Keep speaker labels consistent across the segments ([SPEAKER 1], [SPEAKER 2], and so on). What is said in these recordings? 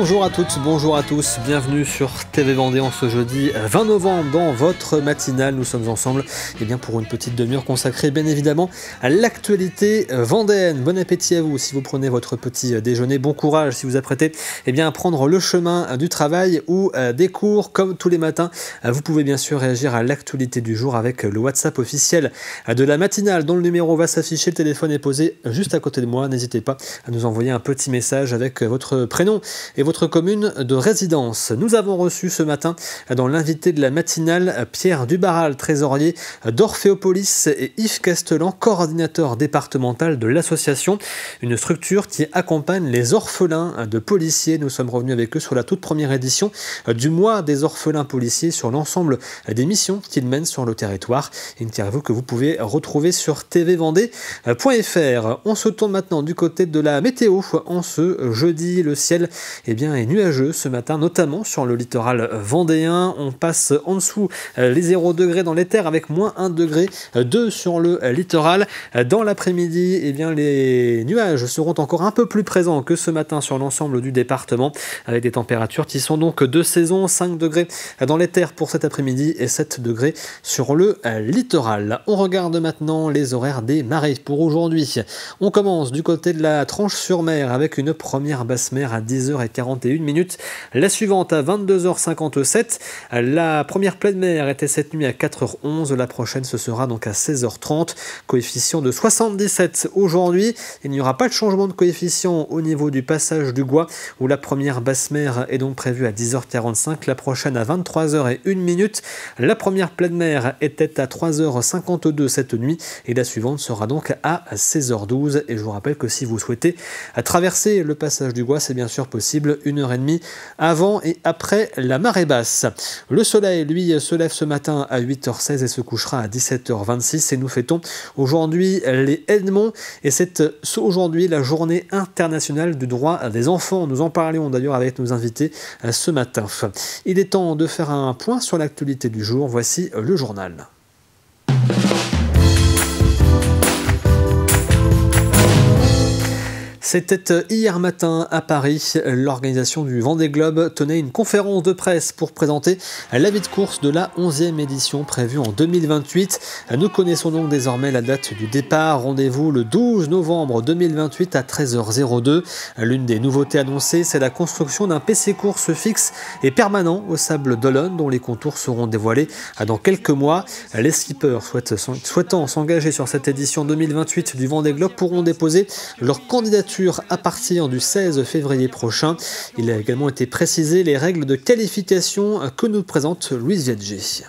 [SPEAKER 1] Bonjour à toutes, bonjour à tous, bienvenue sur TV Vendée en ce jeudi 20 novembre dans votre matinale. Nous sommes ensemble pour une petite demi-heure consacrée bien évidemment à l'actualité vendéenne. Bon appétit à vous si vous prenez votre petit déjeuner, bon courage si vous apprêtez à prendre le chemin du travail ou des cours. Comme tous les matins, vous pouvez bien sûr réagir à l'actualité du jour avec le WhatsApp officiel de la matinale dont le numéro va s'afficher, le téléphone est posé juste à côté de moi. N'hésitez pas à nous envoyer un petit message avec votre prénom et votre commune de résidence. Nous avons reçu ce matin dans l'invité de la matinale Pierre Dubaral, trésorier d'Orphéopolis, et Yves Castellan, coordinateur départemental de l'association, une structure qui accompagne les orphelins de policiers. Nous sommes revenus avec eux sur la toute première édition du mois des orphelins policiers, sur l'ensemble des missions qu'ils mènent sur le territoire. Interview que vous pouvez retrouver sur tvvendée.fr. On se tourne maintenant du côté de la météo. En ce jeudi, le ciel est nuageux ce matin, notamment sur le littoral vendéen. On passe en dessous les 0 degrés dans les terres avec moins 1 degré 2 sur le littoral. Dans l'après-midi, les nuages seront encore un peu plus présents que ce matin sur l'ensemble du département, avec des températures qui sont donc de saison, 5 degrés dans les terres pour cet après-midi et 7 degrés sur le littoral. On regarde maintenant les horaires des marées pour aujourd'hui. On commence du côté de la Tranche-sur-Mer avec une première basse mer à 10h41 minutes. La suivante à 22h57. La première pleine mer était cette nuit à 4h11. La prochaine ce sera donc à 16h30. Coefficient de 77 aujourd'hui. Il n'y aura pas de changement de coefficient au niveau du passage du Gois où la première basse mer est donc prévue à 10h45. La prochaine à 23h01 minutes. La première pleine mer était à 3h52 cette nuit et la suivante sera donc à 16h12. Et je vous rappelle que si vous souhaitez traverser le passage du Gois, c'est bien sûr possible 1h30 avant et après la marée basse. Le soleil, lui, se lève ce matin à 8h16 et se couchera à 17h26 et nous fêtons aujourd'hui les Edmonds et c'est aujourd'hui la journée internationale du droit des enfants. Nous en parlions d'ailleurs avec nos invités ce matin. Il est temps de faire un point sur l'actualité du jour. Voici le journal. C'était hier matin à Paris. L'organisation du Vendée Globe tenait une conférence de presse pour présenter l'avis de course de la 11e édition prévue en 2028. Nous connaissons donc désormais la date du départ. Rendez-vous le 12 novembre 2028 à 13h02. L'une des nouveautés annoncées, c'est la construction d'un PC course fixe et permanent au Sable d'Olonne dont les contours seront dévoilés dans quelques mois. Les skippers souhaitant s'engager sur cette édition 2028 du Vendée Globe pourront déposer leur candidature à partir du 16 février prochain. Il a également été précisé les règles de qualification que nous présente Louise Viadger.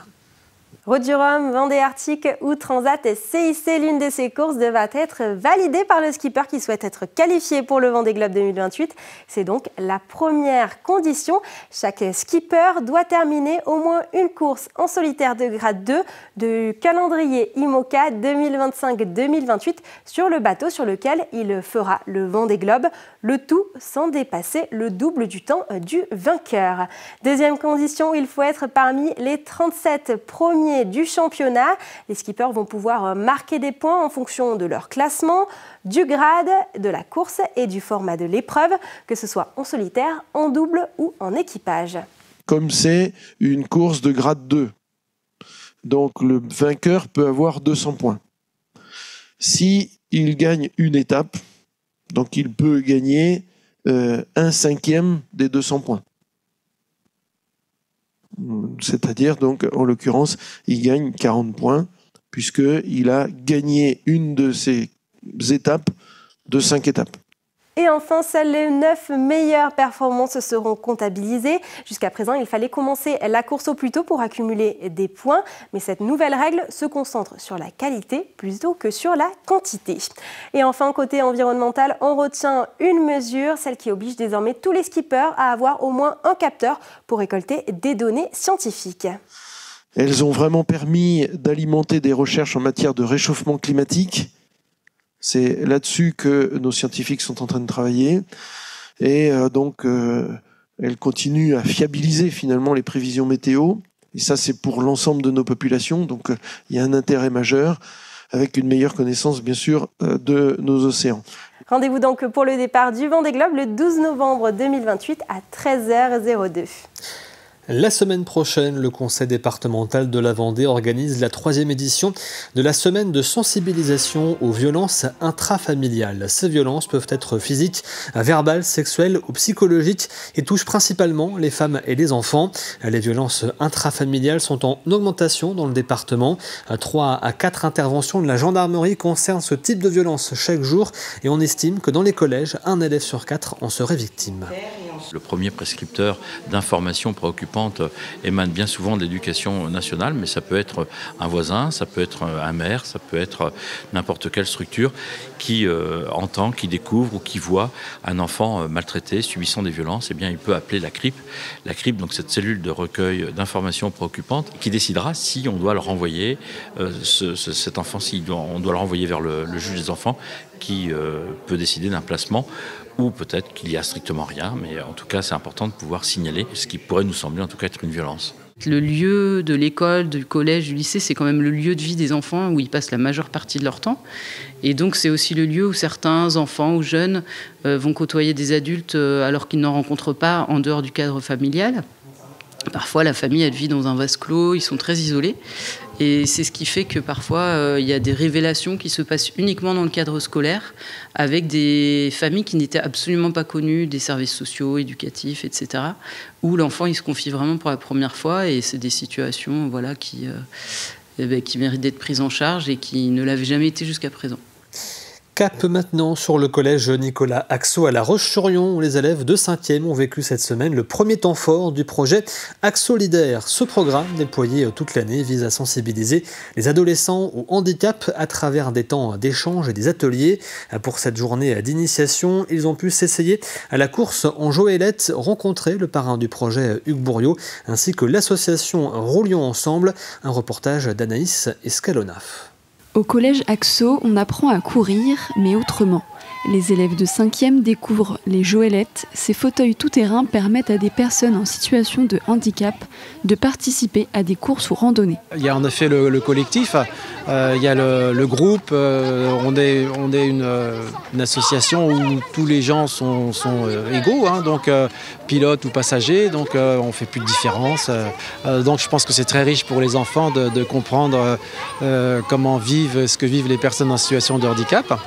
[SPEAKER 2] Route du Rhum, Vendée Arctique ou Transat et CIC, l'une de ces courses devra être validée par le skipper qui souhaite être qualifié pour le Vendée Globe 2028. C'est donc la première condition. Chaque skipper doit terminer au moins une course en solitaire de grade 2 du calendrier IMOCA 2025-2028 sur le bateau sur lequel il fera le Vendée Globe, le tout sans dépasser le double du temps du vainqueur. Deuxième condition, il faut être parmi les 37 premiers du championnat. Les skippers vont pouvoir marquer des points en fonction de leur classement, du grade, de la course et du format de l'épreuve, que ce soit en solitaire, en double ou en équipage.
[SPEAKER 3] Comme c'est une course de grade 2, donc le vainqueur peut avoir 200 points. Si il gagne une étape, donc il peut gagner 1/5 des 200 points. C'est-à-dire, donc, en l'occurrence, il gagne 40 points, puisqu'il a gagné une de ces étapes de 5 étapes.
[SPEAKER 2] Et enfin, seules les 9 meilleures performances seront comptabilisées. Jusqu'à présent, il fallait commencer la course au plus tôt pour accumuler des points. Mais cette nouvelle règle se concentre sur la qualité plutôt que sur la quantité. Et enfin, côté environnemental, on retient une mesure, celle qui oblige désormais tous les skippers à avoir au moins un capteur pour récolter des données scientifiques.
[SPEAKER 3] Elles ont vraiment permis d'alimenter des recherches en matière de réchauffement climatique. C'est là-dessus que nos scientifiques sont en train de travailler. Et elles continuent à fiabiliser finalement les prévisions météo. Et ça, c'est pour l'ensemble de nos populations. Donc, il y a un intérêt majeur. avec une meilleure connaissance, bien sûr, de nos océans.
[SPEAKER 2] Rendez-vous donc pour le départ du Vendée Globe le 12 novembre 2028 à 13h02.
[SPEAKER 1] La semaine prochaine, le conseil départemental de la Vendée organise la 3e édition de la semaine de sensibilisation aux violences intrafamiliales. Ces violences peuvent être physiques, verbales, sexuelles ou psychologiques et touchent principalement les femmes et les enfants. Les violences intrafamiliales sont en augmentation dans le département. 3 à 4 interventions de la gendarmerie concernent ce type de violence chaque jour et on estime que dans les collèges, 1 élève sur 4 en serait victime.
[SPEAKER 4] Le premier prescripteur d'informations préoccupantes émane bien souvent de l'éducation nationale, mais ça peut être un voisin, ça peut être un maire, ça peut être n'importe quelle structure qui entend, qui découvre ou qui voit un enfant maltraité, subissant des violences. Eh bien, il peut appeler la CRIP. La CRIP, donc cette cellule de recueil d'informations préoccupantes, qui décidera si on doit le renvoyer, cet enfant, si on doit le renvoyer vers le juge des enfants, qui peut décider d'un placement, ou peut-être qu'il n'y a strictement rien, mais en tout cas c'est important de pouvoir signaler ce qui pourrait nous sembler en tout cas être une violence.
[SPEAKER 5] Le lieu de l'école, du collège, du lycée, c'est quand même le lieu de vie des enfants où ils passent la majeure partie de leur temps. Et donc c'est aussi le lieu où certains enfants ou jeunes vont côtoyer des adultes alors qu'ils n'en rencontrent pas en dehors du cadre familial. Parfois, la famille, elle vit dans un vase clos, ils sont très isolés. Et c'est ce qui fait que parfois, il y a des révélations qui se passent uniquement dans le cadre scolaire, avec des familles qui n'étaient absolument pas connues, des services sociaux, éducatifs, etc., où l'enfant, il se confie vraiment pour la première fois, et c'est des situations qui méritent d'être prises en charge et qui ne l'avaient jamais été jusqu'à présent.
[SPEAKER 1] Cap maintenant sur le collège Nicolas Axo à La Roche-sur-Yon où les élèves de 5e ont vécu cette semaine le premier temps fort du projet Axolidaire. Ce programme, déployé toute l'année, vise à sensibiliser les adolescents au handicap à travers des temps d'échange et des ateliers. Pour cette journée d'initiation, ils ont pu s'essayer à la course en joëlette, rencontrer le parrain du projet Hugues Bourriot ainsi que l'association Roulions Ensemble. Un reportage d'Anaïs Escalonaf.
[SPEAKER 6] Au collège Axo, on apprend à courir, mais autrement. Les élèves de 5e découvrent les joëlettes. Ces fauteuils tout-terrain permettent à des personnes en situation de handicap de participer à des courses ou randonnées.
[SPEAKER 7] Il y a en effet le collectif, il y a le groupe, on est une association où tous les gens sont égaux, donc pilotes ou passagers, donc on ne fait plus de différence. Donc je pense que c'est très riche pour les enfants de comprendre ce que vivent les personnes en situation de handicap.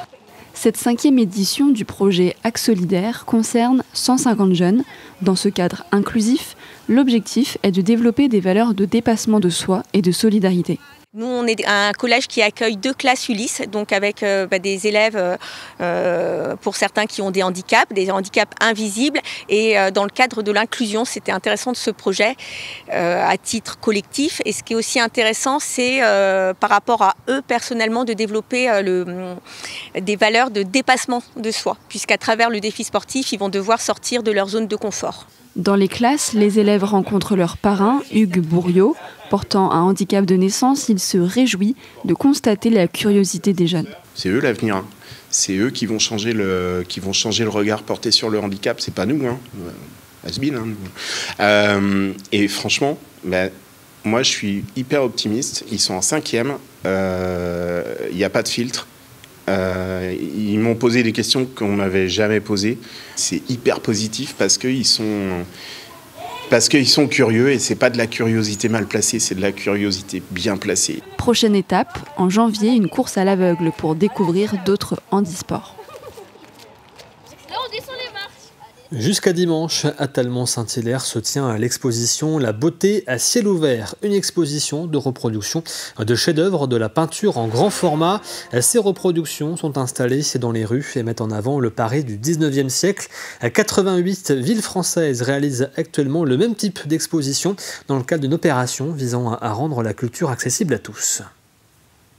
[SPEAKER 6] Cette 5e édition du projet Axolidaire concerne 150 jeunes. Dans ce cadre inclusif, l'objectif est de développer des valeurs de dépassement de soi et de solidarité.
[SPEAKER 8] Nous, on est un collège qui accueille 2 classes Ulysse, donc avec des élèves, pour certains qui ont des handicaps invisibles. Et dans le cadre de l'inclusion, c'était intéressant de ce projet à titre collectif. Et ce qui est aussi intéressant, c'est par rapport à eux personnellement de développer des valeurs de dépassement de soi, puisqu'à travers le défi sportif, ils vont devoir sortir de leur zone de confort.
[SPEAKER 6] Dans les classes, les élèves rencontrent leur parrain, Hugues Bourriot. Portant un handicap de naissance, il se réjouit de constater la curiosité des jeunes.
[SPEAKER 9] C'est eux l'avenir. C'est eux qui vont changer le regard porté sur le handicap. C'est pas nous. Has-been. Et franchement, moi je suis hyper optimiste. Ils sont en 5e. Il n'y a pas de filtre. Ils m'ont posé des questions qu'on m'avait jamais posées. C'est hyper positif parce qu'ils sont curieux et c'est pas de la curiosité mal placée, c'est de la curiosité bien placée.
[SPEAKER 6] Prochaine étape, en janvier, une course à l'aveugle pour découvrir d'autres handisports.
[SPEAKER 10] Là, on descend les marches.
[SPEAKER 1] Jusqu'à dimanche, à Talmont-Saint-Hilaire se tient l'exposition La beauté à ciel ouvert, une exposition de reproduction de chefs-d'œuvre de la peinture en grand format. Ces reproductions sont installées dans les rues et mettent en avant le Paris du 19e siècle. 88 villes françaises réalisent actuellement le même type d'exposition dans le cadre d'une opération visant à rendre la culture accessible à tous.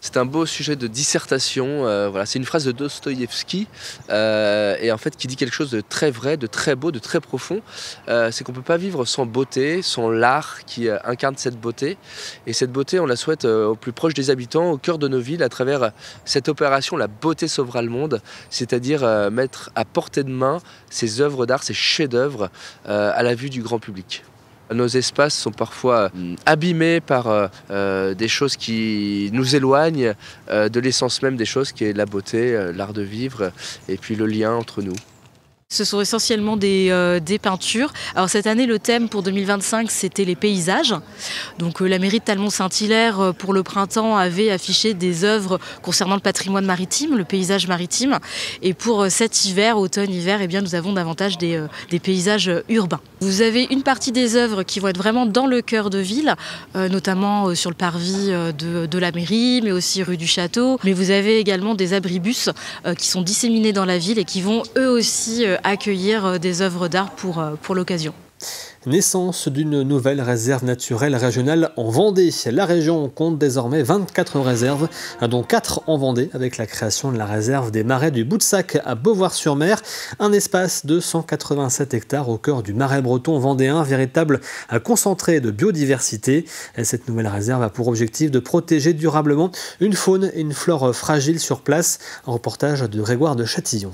[SPEAKER 11] C'est un beau sujet de dissertation, c'est une phrase de Dostoïevski et en fait qui dit quelque chose de très vrai, de très beau, de très profond. C'est qu'on ne peut pas vivre sans beauté, sans l'art qui incarne cette beauté. Et cette beauté, on la souhaite au plus proche des habitants, au cœur de nos villes, à travers cette opération La beauté sauvera le monde, c'est-à-dire mettre à portée de main ces œuvres d'art, ces chefs-d'œuvre à la vue du grand public. Nos espaces sont parfois abîmés par des choses qui nous éloignent de l'essence même des choses, qui est la beauté, l'art de vivre et puis le lien entre nous.
[SPEAKER 12] Ce sont essentiellement des peintures. Alors cette année, le thème pour 2025, c'était les paysages. Donc la mairie de Talmont-Saint-Hilaire, pour le printemps, avait affiché des œuvres concernant le patrimoine maritime, le paysage maritime. Et pour cet hiver, automne-hiver, eh bien, nous avons davantage des paysages urbains. Vous avez une partie des œuvres qui vont être vraiment dans le cœur de ville, notamment sur le parvis de la mairie, mais aussi rue du Château. Mais vous avez également des abribus qui sont disséminés dans la ville et qui vont eux aussi accueillir des œuvres d'art pour l'occasion.
[SPEAKER 1] Naissance d'une nouvelle réserve naturelle régionale en Vendée. La région compte désormais 24 réserves, dont 4 en Vendée, avec la création de la réserve des Marais du Bout-de-Sac à Beauvoir-sur-Mer. Un espace de 187 hectares au cœur du Marais breton vendéen, véritable concentré de biodiversité. Cette nouvelle réserve a pour objectif de protéger durablement une faune et une flore fragiles sur place. Un reportage de Grégoire de Châtillon.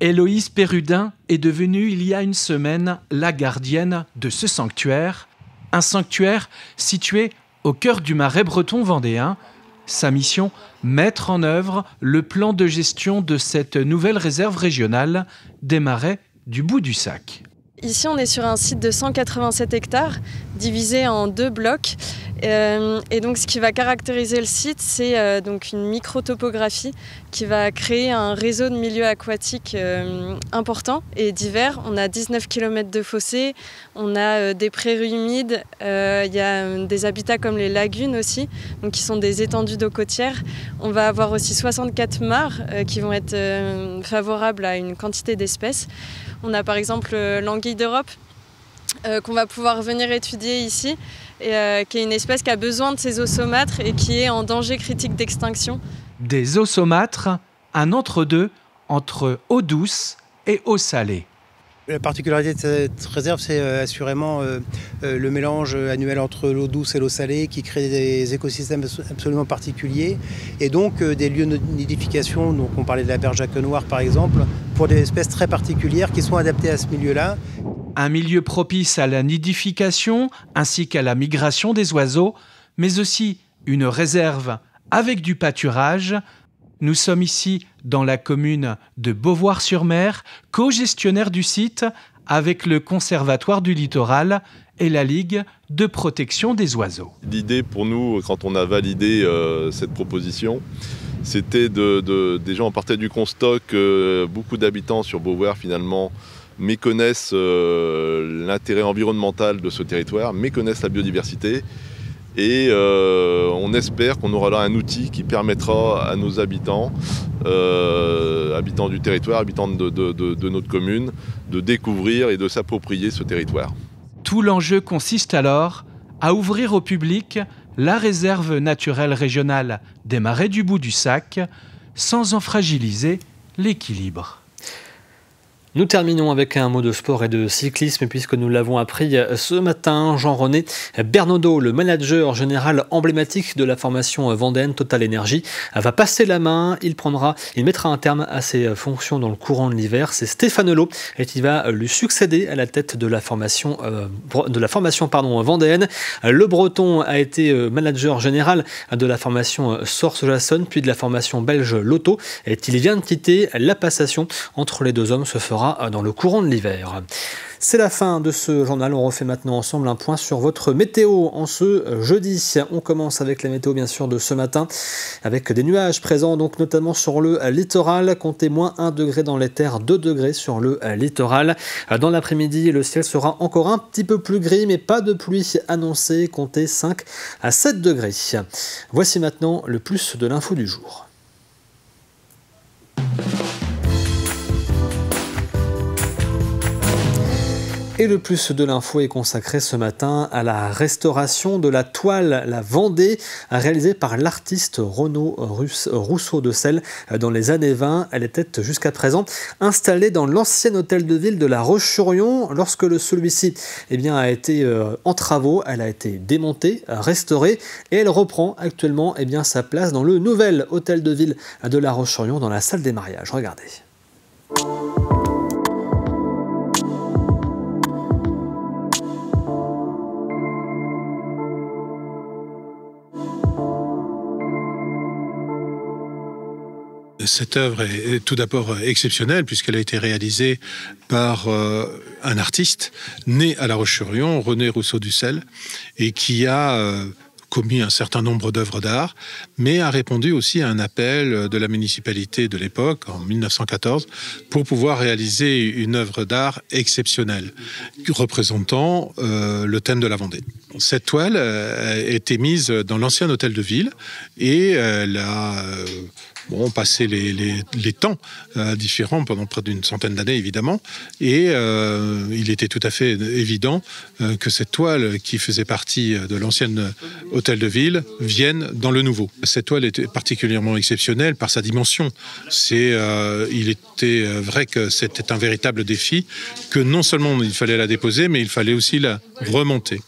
[SPEAKER 13] Héloïse Pérudin est devenue il y a une semaine la gardienne de ce sanctuaire. Un sanctuaire situé au cœur du Marais breton vendéen. Sa mission, mettre en œuvre le plan de gestion de cette nouvelle réserve régionale des Marais du Bout-du-Sac.
[SPEAKER 14] Ici, on est sur un site de 187 hectares, divisé en 2 blocs. Et donc, ce qui va caractériser le site, c'est donc une microtopographie qui va créer un réseau de milieux aquatiques important et divers. On a 19 km de fossés, on a des prairies humides, il y a des habitats comme les lagunes aussi, donc qui sont des étendues d'eau côtière. On va avoir aussi 64 mares qui vont être favorables à une quantité d'espèces. On a par exemple l'anguille d'Europe qu'on va pouvoir venir étudier ici, et qui est une espèce qui a besoin de ses eaux saumâtres et qui est en danger critique d'extinction.
[SPEAKER 13] Des eaux saumâtres, un entre-deux entre eau douce et eau salée.
[SPEAKER 15] La particularité de cette réserve, c'est assurément le mélange annuel entre l'eau douce et l'eau salée qui crée des écosystèmes absolument particuliers et donc des lieux de nidification. Donc on parlait de la berge à queue noire par exemple, pour des espèces très particulières qui sont adaptées à ce milieu-là.
[SPEAKER 13] Un milieu propice à la nidification ainsi qu'à la migration des oiseaux, mais aussi une réserve avec du pâturage. Nous sommes ici dans la commune de Beauvoir-sur-Mer, co-gestionnaire du site avec le Conservatoire du Littoral et la Ligue de protection des oiseaux.
[SPEAKER 16] L'idée pour nous, quand on a validé cette proposition, c'était déjà on partait du constat que beaucoup d'habitants sur Beauvoir finalement méconnaissent l'intérêt environnemental de ce territoire, méconnaissent la biodiversité. Et on espère qu'on aura là un outil qui permettra à nos habitants, habitants du territoire, habitants de notre commune, de découvrir et de s'approprier ce territoire.
[SPEAKER 13] Tout l'enjeu consiste alors à ouvrir au public la réserve naturelle régionale des Marais du Bout-du-Sac, sans en fragiliser l'équilibre.
[SPEAKER 1] Nous terminons avec un mot de sport et de cyclisme puisque nous l'avons appris ce matin. Jean-René Bernaudot, le manager général emblématique de la formation vendéenne Total Energy, va passer la main. Il mettra un terme à ses fonctions dans le courant de l'hiver. C'est Stéphane Hulot qui va lui succéder à la tête de la formation vendéenne. Le Breton a été manager général de la formation Source-Jasson puis de la formation belge Lotto. Et il vient de quitter. La passation entre les deux hommes se fera dans le courant de l'hiver. C'est la fin de ce journal. On refait maintenant ensemble un point sur votre météo en ce jeudi. On commence avec la météo bien sûr de ce matin avec des nuages présents donc notamment sur le littoral. Comptez moins 1 degré dans les terres, 2 degrés sur le littoral. Dans l'après-midi, le ciel sera encore un petit peu plus gris mais pas de pluie annoncée. Comptez 5 à 7 degrés. Voici maintenant le plus de l'info du jour. Et le plus de l'info est consacré ce matin à la restauration de la toile La Vendée, réalisée par l'artiste Renaud Rousseau de Selle dans les années 20. Elle était jusqu'à présent installée dans l'ancien hôtel de ville de La Roche-sur-Yon. Lorsque celui-ci a été en travaux, elle a été démontée, restaurée et elle reprend actuellement sa place dans le nouvel hôtel de ville de La Roche-sur-Yon dans la salle des mariages. Regardez.
[SPEAKER 17] Cette œuvre est tout d'abord exceptionnelle puisqu'elle a été réalisée par un artiste né à La Roche-sur-Yon, René Rousseau-Dussel, et qui a commis un certain nombre d'œuvres d'art, mais a répondu aussi à un appel de la municipalité de l'époque, en 1914, pour pouvoir réaliser une œuvre d'art exceptionnelle, représentant le thème de la Vendée. Cette toile a été mise dans l'ancien hôtel de ville et elle a passé les temps différents pendant près d'une centaine d'années, évidemment, et il était tout à fait évident que cette toile, qui faisait partie de l'ancienne hôtel de ville, vienne dans le nouveau. Cette toile était particulièrement exceptionnelle par sa dimension. Il était vrai que c'était un véritable défi, que non seulement il fallait la déposer, mais il fallait aussi la remonter.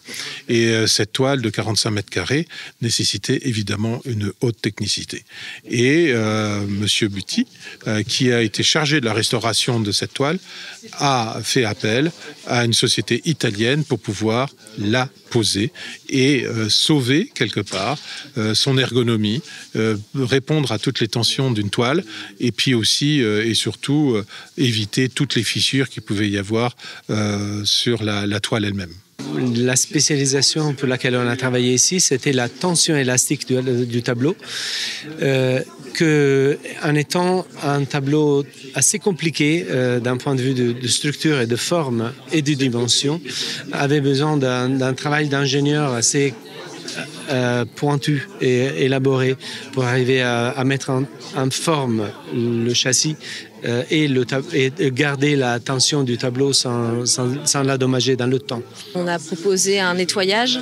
[SPEAKER 17] Et cette toile de 45 mètres carrés nécessitait évidemment une haute technicité. Et Monsieur Buty, qui a été chargé de la restauration de cette toile, a fait appel à une société italienne pour pouvoir la poser et sauver quelque part son ergonomie, répondre à toutes les tensions d'une toile et puis aussi et surtout éviter toutes les fissures qu'il pouvait y avoir sur la toile elle-même.
[SPEAKER 18] La spécialisation pour laquelle on a travaillé ici, c'était la tension élastique du tableau, en étant un tableau assez compliqué d'un point de vue de structure et de forme et de dimension, avait besoin d'un travail d'ingénieur assez pointu et élaboré pour arriver à mettre en forme le châssis et garder la tension du tableau sans l'endommager dans le temps.
[SPEAKER 19] On a proposé un nettoyage.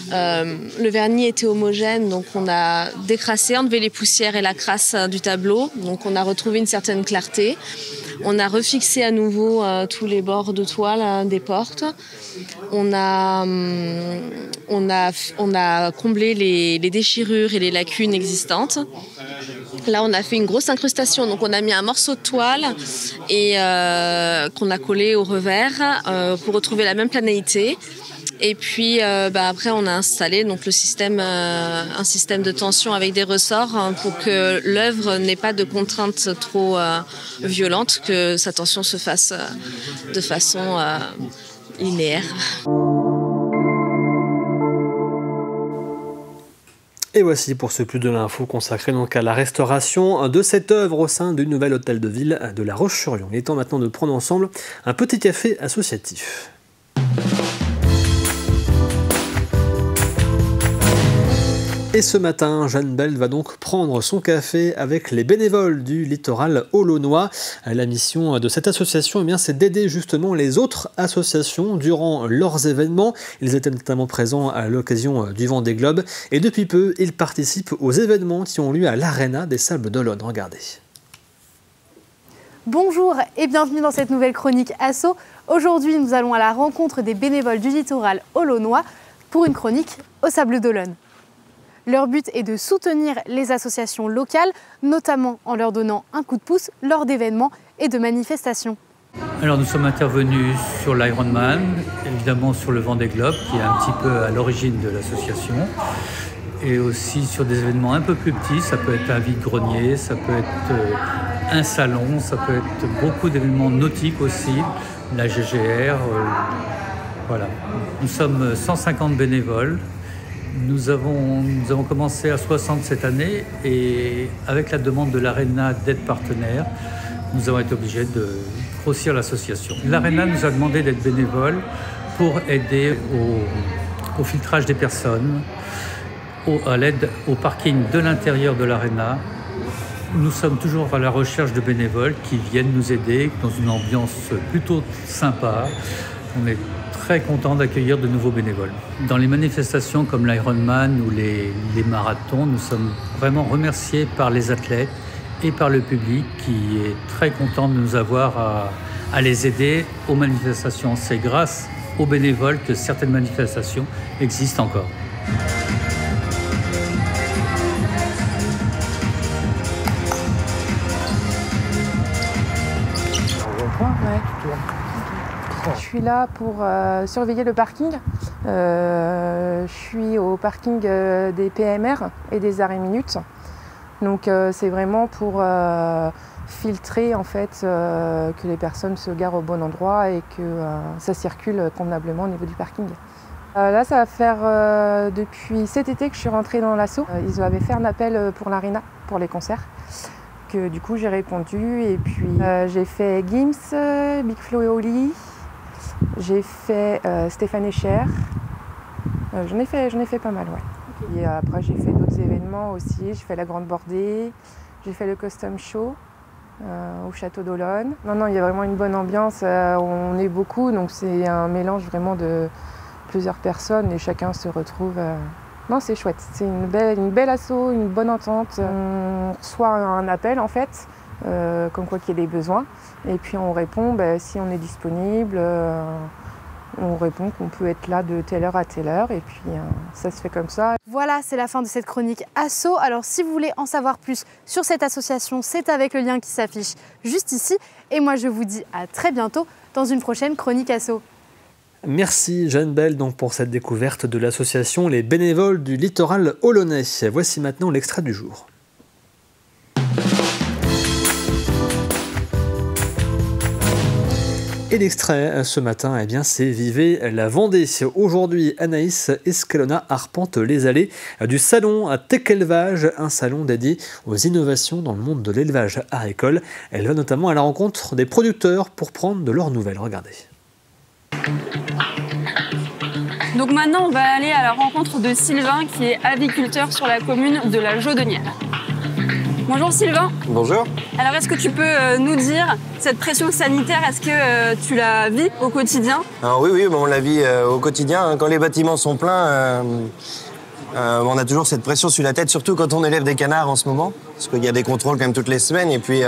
[SPEAKER 19] Le vernis était homogène, donc on a décrassé, enlevé les poussières et la crasse du tableau. Donc on a retrouvé une certaine clarté. On a refixé à nouveau tous les bords de toile des portes. On a comblé les déchirures et les lacunes existantes. Là, on a fait une grosse incrustation. Donc, on a mis un morceau de toile et qu'on a collé au revers pour retrouver la même planéité. Et puis après, on a installé donc un système de tension avec des ressorts pour que l'œuvre n'ait pas de contraintes trop violentes, que sa tension se fasse de façon linéaire.
[SPEAKER 1] Et voici pour ce plus de l'info consacré donc à la restauration de cette œuvre au sein du nouvel hôtel de ville de La Roche-sur-Yon. Il est temps maintenant de prendre ensemble un petit café associatif. Et ce matin, Jeanne Bell va donc prendre son café avec les bénévoles du littoral olonnois. La mission de cette association, c'est d'aider justement les autres associations durant leurs événements. Ils étaient notamment présents à l'occasion du Vendée Globe. Et depuis peu, ils participent aux événements qui ont lieu à l'Arena des Sables d'Olonne. Regardez.
[SPEAKER 20] Bonjour et bienvenue dans cette nouvelle chronique Asso. Aujourd'hui, nous allons à la rencontre des bénévoles du littoral olonnois pour une chronique aux Sables d'Olonne. Leur but est de soutenir les associations locales, notamment en leur donnant un coup de pouce lors d'événements et de manifestations.
[SPEAKER 21] Alors nous sommes intervenus sur l'Ironman, évidemment sur le Vendée Globe, qui est un petit peu à l'origine de l'association, et aussi sur des événements un peu plus petits. Ça peut être un vide-grenier, ça peut être un salon, ça peut être beaucoup d'événements nautiques aussi, la GGR, voilà. Nous sommes 150 bénévoles. Nous avons commencé à 60 cette année et avec la demande de l'Arena d'être partenaire, nous avons été obligés de grossir l'association. L'Arena nous a demandé d'être bénévole pour aider au filtrage des personnes, à l'aide au parking de l'intérieur de l'Arena. Nous sommes toujours à la recherche de bénévoles qui viennent nous aider dans une ambiance plutôt sympa. On est très content d'accueillir de nouveaux bénévoles. Dans les manifestations comme l'Ironman ou les marathons, nous sommes vraiment remerciés par les athlètes et par le public qui est très content de nous avoir à les aider aux manifestations. C'est grâce aux bénévoles que certaines manifestations existent encore.
[SPEAKER 22] Je suis là pour surveiller le parking. Je suis au parking des PMR et des arrêts minutes. Donc c'est vraiment pour filtrer en fait que les personnes se garent au bon endroit et que ça circule convenablement au niveau du parking. Là, ça va faire depuis cet été que je suis rentrée dans l'asso. Ils avaient fait un appel pour l'Arena, pour les concerts, que du coup j'ai répondu. Et puis j'ai fait Gims, Big Flo et Oli, j'ai fait Stéphane Echer. J'en ai fait pas mal, ouais. Et après j'ai fait d'autres événements aussi. J'ai fait la Grande Bordée, j'ai fait le Custom Show au Château d'Olonne. Non, il y a vraiment une bonne ambiance. On est beaucoup, donc c'est un mélange vraiment de plusieurs personnes et chacun se retrouve. Non, c'est chouette. C'est une belle asso, une bonne entente. On reçoit un appel en fait, comme quoi qu'il y ait des besoins. Et puis on répond si on est disponible. On répond qu'on peut être là de telle heure à telle heure. Et puis ça se fait comme ça.
[SPEAKER 20] Voilà, c'est la fin de cette chronique asso. Alors si vous voulez en savoir plus sur cette association, c'est avec le lien qui s'affiche juste ici. Et moi je vous dis à très bientôt dans une prochaine chronique asso.
[SPEAKER 1] Merci Jeanne Bell donc pour cette découverte de l'association Les Bénévoles du Littoral Olonnais. Voici maintenant l'extrait du jour. Et l'extrait ce matin, c'est Vivez la Vendée. Aujourd'hui, Anaïs Escalona arpente les allées du salon à Tech Élevage, un salon dédié aux innovations dans le monde de l'élevage agricole. Elle va notamment à la rencontre des producteurs pour prendre de leurs nouvelles. Regardez.
[SPEAKER 2] Donc maintenant, on va aller à la rencontre de Sylvain, qui est aviculteur sur la commune de la Jaudennière. Bonjour Sylvain.
[SPEAKER 3] Bonjour.
[SPEAKER 2] Alors est-ce que tu peux nous dire, cette pression sanitaire, est-ce que tu la vis au quotidien?
[SPEAKER 3] Alors oui, on la vit au quotidien. Quand les bâtiments sont pleins, on a toujours cette pression sur la tête, surtout quand on élève des canards en ce moment, parce qu'il y a des contrôles quand même toutes les semaines, et puis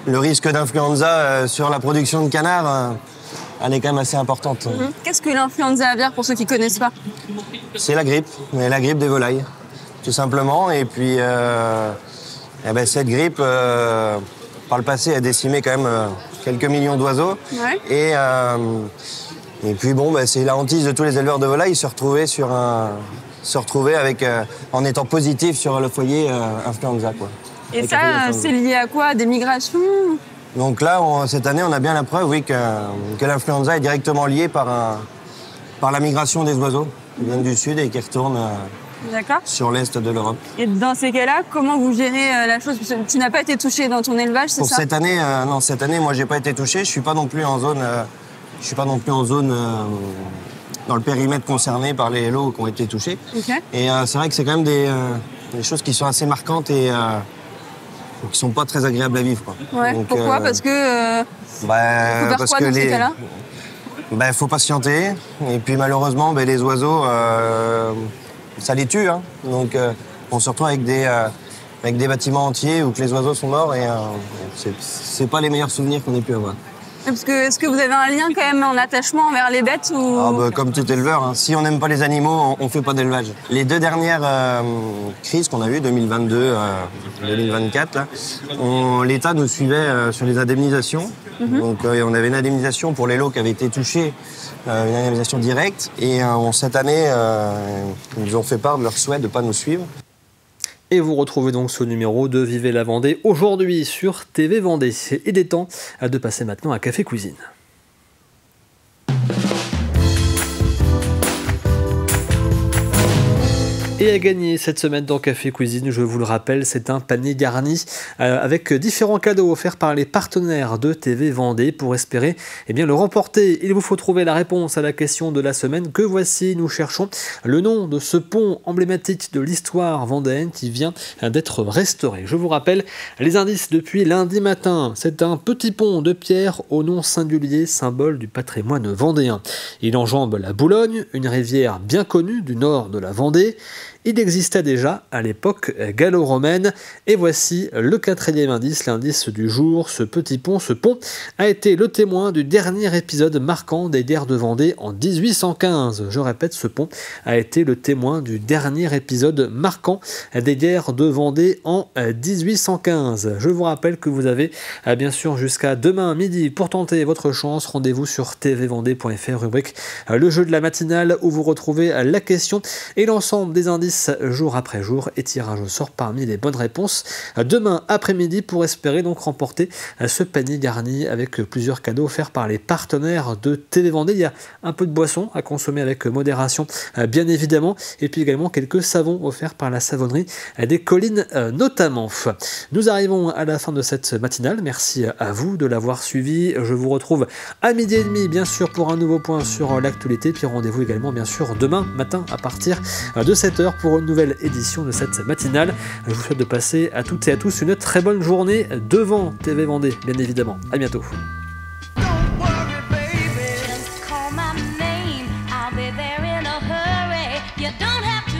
[SPEAKER 3] le risque d'influenza sur la production de canards, elle est quand même assez importante.
[SPEAKER 2] Qu'est-ce que l'influenza aviaire pour ceux qui ne connaissent pas?
[SPEAKER 3] C'est la grippe des volailles, tout simplement. Et puis cette grippe, par le passé, a décimé quand même quelques millions d'oiseaux.
[SPEAKER 2] Ouais.
[SPEAKER 3] Et puis c'est la hantise de tous les éleveurs de volailles, se retrouver avec, en étant positif sur le foyer influenza, quoi.
[SPEAKER 2] Et ça, c'est lié à quoi? Des migrations?
[SPEAKER 3] Donc là, cette année, on a bien la preuve, oui, que l'influenza est directement liée par la migration des oiseaux qui viennent du sud et qui retournent sur l'est de l'Europe.
[SPEAKER 2] Et dans ces cas-là, comment vous gérez la chose? Parce que tu n'as pas été touché dans ton élevage, c'est ça?
[SPEAKER 3] Pour cette année, non, cette année, moi, j'ai pas été touché. Je suis pas non plus en zone, dans le périmètre concerné par les lots qui ont été touchés.
[SPEAKER 2] Okay.
[SPEAKER 3] Et c'est vrai que c'est quand même des choses qui sont assez marquantes et qui sont pas très agréables à vivre, quoi.
[SPEAKER 2] Ouais. Donc, pourquoi? Parce que faut faire
[SPEAKER 3] parce
[SPEAKER 2] quoi
[SPEAKER 3] que
[SPEAKER 2] dans ces cas-là?
[SPEAKER 3] Faut patienter. Et puis malheureusement, les oiseaux, ça les tue, hein. Donc on se retrouve avec des bâtiments entiers où que les oiseaux sont morts et c'est pas les meilleurs souvenirs qu'on ait pu avoir.
[SPEAKER 2] Parce que est-ce que vous avez un lien quand même en attachement envers les bêtes ou...
[SPEAKER 3] Comme tout éleveur, hein. Si on n'aime pas les animaux, on fait pas d'élevage. Les deux dernières crises qu'on a eues, 2022, 2024, là, l'État nous suivait sur les indemnisations. Donc on avait une indemnisation pour les lots qui avaient été touchés, une indemnisation directe. Et cette année, ils nous ont fait part de leur souhait de ne pas nous suivre.
[SPEAKER 1] Et vous retrouvez donc ce numéro de Vivez la Vendée aujourd'hui sur TV Vendée. Il est temps de passer maintenant à Café Cuisine. Et à gagner cette semaine dans Café Cuisine, je vous le rappelle, c'est un panier garni avec différents cadeaux offerts par les partenaires de TV Vendée. Pour espérer le remporter, il vous faut trouver la réponse à la question de la semaine que voici. Nous cherchons le nom de ce pont emblématique de l'histoire vendéenne qui vient d'être restauré. Je vous rappelle les indices depuis lundi matin. C'est un petit pont de pierre au nom singulier, symbole du patrimoine vendéen. Il enjambe la Boulogne, une rivière bien connue du nord de la Vendée. Il existait déjà à l'époque gallo-romaine. Et voici le quatrième indice, l'indice du jour. Ce pont a été le témoin du dernier épisode marquant des guerres de Vendée en 1815. Je répète, ce pont a été le témoin du dernier épisode marquant des guerres de Vendée en 1815. Je vous rappelle que vous avez bien sûr jusqu'à demain midi pour tenter votre chance. Rendez-vous sur tvvendée.fr, rubrique le jeu de la matinale, où vous retrouvez la question et l'ensemble des indices exercice jour après jour et tirage au sort parmi les bonnes réponses demain après-midi pour espérer donc remporter ce panier garni avec plusieurs cadeaux offerts par les partenaires de TV Vendée. Il y a un peu de boisson à consommer avec modération bien évidemment, et puis également quelques savons offerts par la savonnerie des Collines notamment. Nous arrivons à la fin de cette matinale, merci à vous de l'avoir suivi. Je vous retrouve à 12h30 bien sûr pour un nouveau point sur l'actualité, puis rendez-vous également bien sûr demain matin à partir de 7h pour une nouvelle édition de cette matinale. Je vous souhaite de passer à toutes et à tous une très bonne journée devant TV Vendée bien évidemment. À bientôt.
[SPEAKER 4] You don't have to